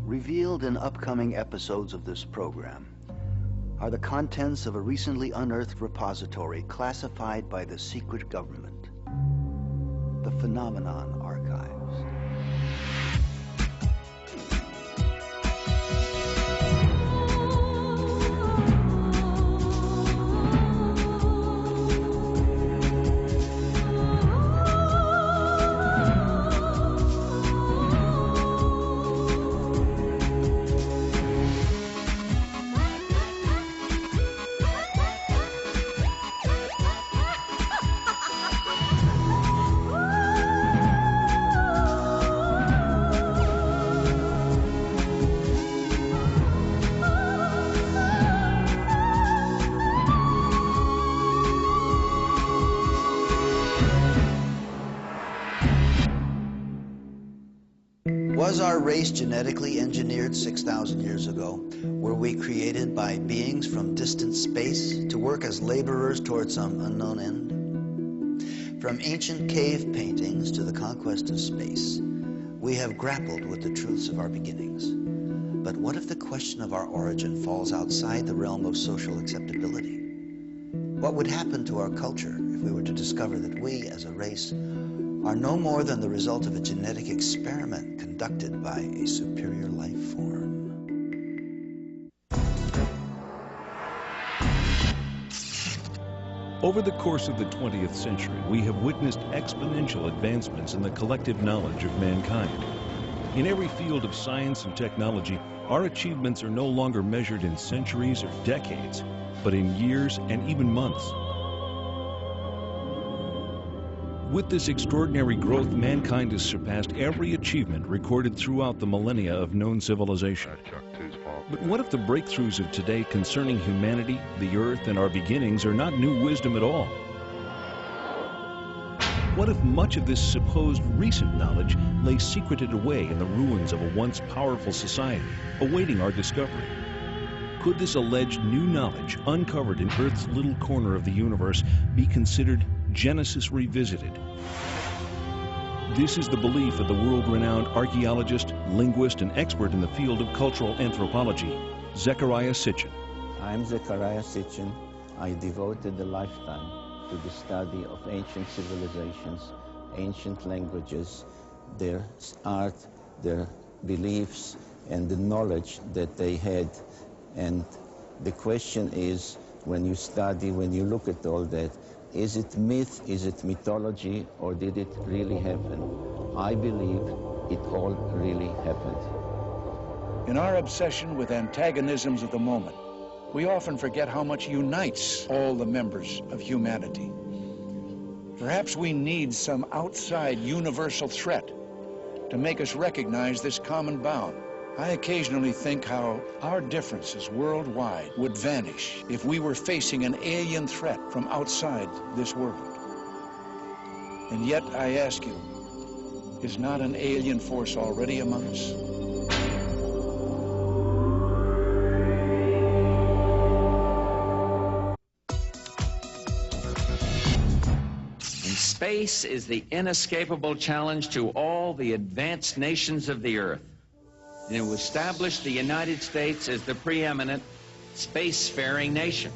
Revealed in upcoming episodes of this program are the contents of a recently unearthed repository classified by the secret government, the Phenomenon Archives. Was our race genetically engineered 6,000 years ago? Were we created by beings from distant space to work as laborers toward some unknown end? From ancient cave paintings to the conquest of space, we have grappled with the truths of our beginnings. But what if the question of our origin falls outside the realm of social acceptability? What would happen to our culture if we were to discover that we, as a race, are no more than the result of a genetic experiment conducted by a superior life form? Over the course of the 20th century, we have witnessed exponential advancements in the collective knowledge of mankind. In every field of science and technology, our achievements are no longer measured in centuries or decades, but in years and even months. With this extraordinary growth, mankind has surpassed every achievement recorded throughout the millennia of known civilization. But what if the breakthroughs of today concerning humanity, the earth, and our beginnings are not new wisdom at all? What if much of this supposed recent knowledge lay secreted away in the ruins of a once powerful society, awaiting our discovery? Could this alleged new knowledge, uncovered in Earth's little corner of the universe, be considered Genesis revisited? This is the belief of the world-renowned archaeologist, linguist, and expert in the field of cultural anthropology, Zecharia Sitchin. I'm Zecharia Sitchin. I devoted a lifetime to the study of ancient civilizations, ancient languages, their art, their beliefs, and the knowledge that they had. And the question is, when you study, when you look at all that, is it myth, is it mythology, or did it really happen? I believe it all really happened. In our obsession with antagonisms of the moment, we often forget how much unites all the members of humanity. Perhaps we need some outside universal threat to make us recognize this common bound. I occasionally think how our differences worldwide would vanish if we were facing an alien threat from outside this world. And yet, I ask you, is not an alien force already among us? Space is the inescapable challenge to all the advanced nations of the Earth. And it established the United States as the preeminent spacefaring nation.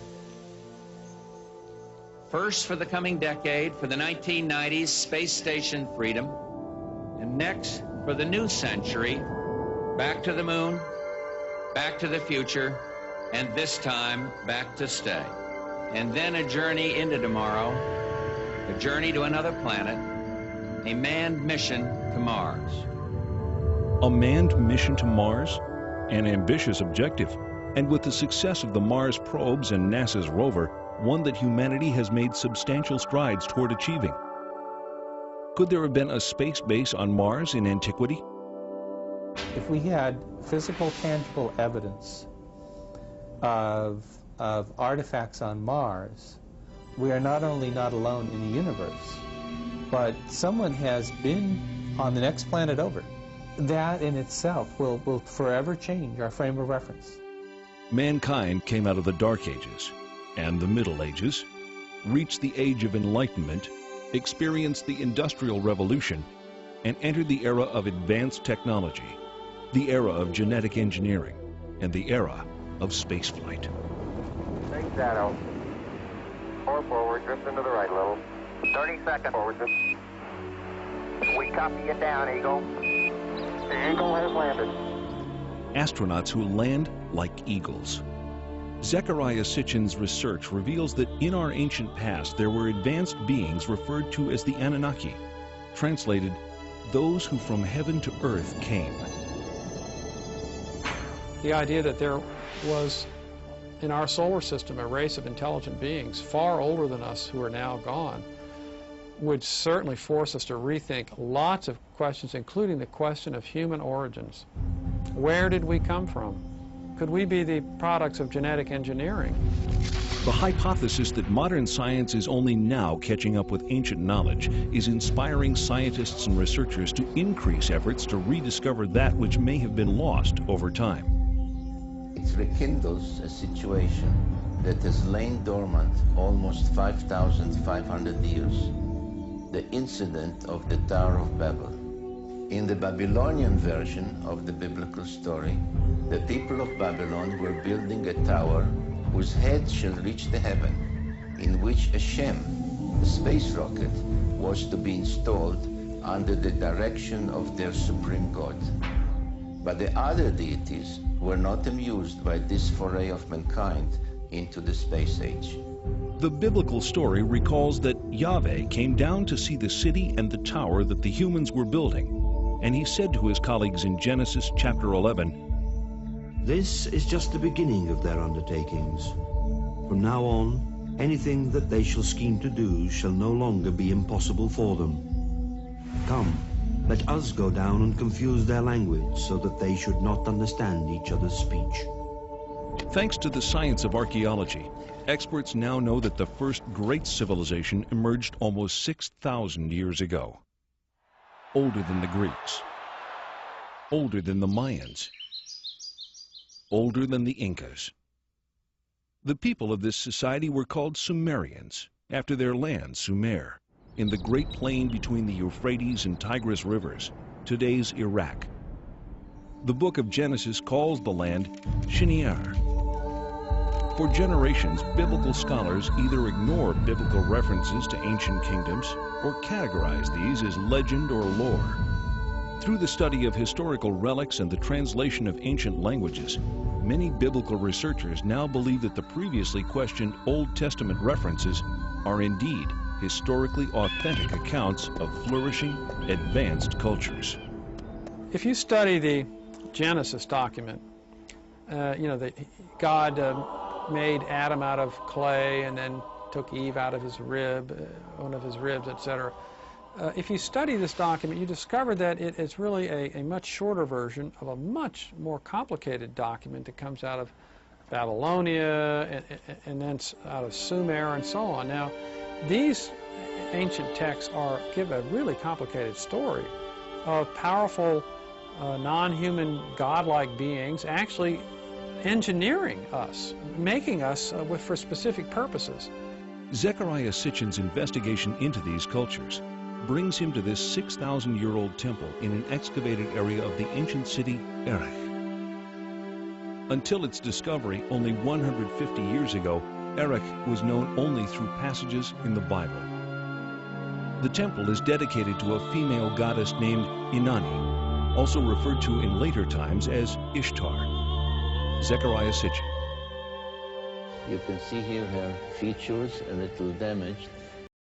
First for the coming decade, for the 1990s, space station freedom, and next for the new century, back to the moon, back to the future, and this time back to stay. And then a journey into tomorrow, a journey to another planet, a manned mission to Mars. A manned mission to Mars? An ambitious objective, and with the success of the Mars probes and NASA's rover, one that humanity has made substantial strides toward achieving. Could there have been a space base on Mars in antiquity? If we had physical, tangible evidence of artifacts on Mars, we are not only not alone in the universe, but someone has been on the next planet over. That in itself will forever change our frame of reference. Mankind came out of the Dark Ages and the Middle Ages, reached the Age of Enlightenment, experienced the Industrial Revolution, and entered the era of advanced technology. the era of genetic engineering, and the era of spaceflight. Big shadow. 4 forward, drift into the right a little. 30 seconds forward. We copy you down, Eagle. The Eagle has landed. Astronauts who land like eagles. Zecharia Sitchin's research reveals that in our ancient past there were advanced beings referred to as the Annunaki, translated, those who from heaven to earth came. The idea that there was in our solar system a race of intelligent beings far older than us who are now gone would certainly force us to rethink lots of questions, including the question of human origins. Where did we come from? Could we be the products of genetic engineering? The hypothesis that modern science is only now catching up with ancient knowledge is inspiring scientists and researchers to increase efforts to rediscover that which may have been lost over time. It rekindles a situation that has lain dormant almost 5,500 years, the incident of the Tower of Babel. In the Babylonian version of the biblical story, the people of Babylon were building a tower whose head shall reach the heaven, in which a Shem, a space rocket, was to be installed under the direction of their supreme god. But the other deities were not amused by this foray of mankind into the space age. The biblical story recalls that Yahweh came down to see the city and the tower that the humans were building, and he said to his colleagues in Genesis chapter 11, "This is just the beginning of their undertakings. From now on, anything that they shall scheme to do shall no longer be impossible for them. Come, let us go down and confuse their language so that they should not understand each other's speech." Thanks to the science of archaeology, experts now know that the first great civilization emerged almost 6,000 years ago. Older than the Greeks, older than the Mayans, older than the Incas. The people of this society were called Sumerians, after their land, Sumer, in the Great Plain between the Euphrates and Tigris rivers, today's Iraq. The book of Genesis calls the land Shinear. For generations, biblical scholars either ignore biblical references to ancient kingdoms or categorize these as legend or lore. Through the study of historical relics and the translation of ancient languages, many biblical researchers now believe that the previously questioned Old Testament references are indeed historically authentic accounts of flourishing, advanced cultures. If you study the Genesis document, God made Adam out of clay and then took Eve out of his rib, one of his ribs, etc. If you study this document, you discover that it is really a much shorter version of a much more complicated document that comes out of Babylonia and then out of Sumer and so on. Now, these ancient texts give a really complicated story of powerful, non-human, godlike beings actually engineering us, making us for specific purposes. Zecharia Sitchin's investigation into these cultures brings him to this 6,000-year-old temple in an excavated area of the ancient city Erech. Until its discovery only 150 years ago, Erech was known only through passages in the Bible. The temple is dedicated to a female goddess named Inanni, also referred to in later times as Ishtar. Zecharia Sitchin. You can see here her features a little damaged,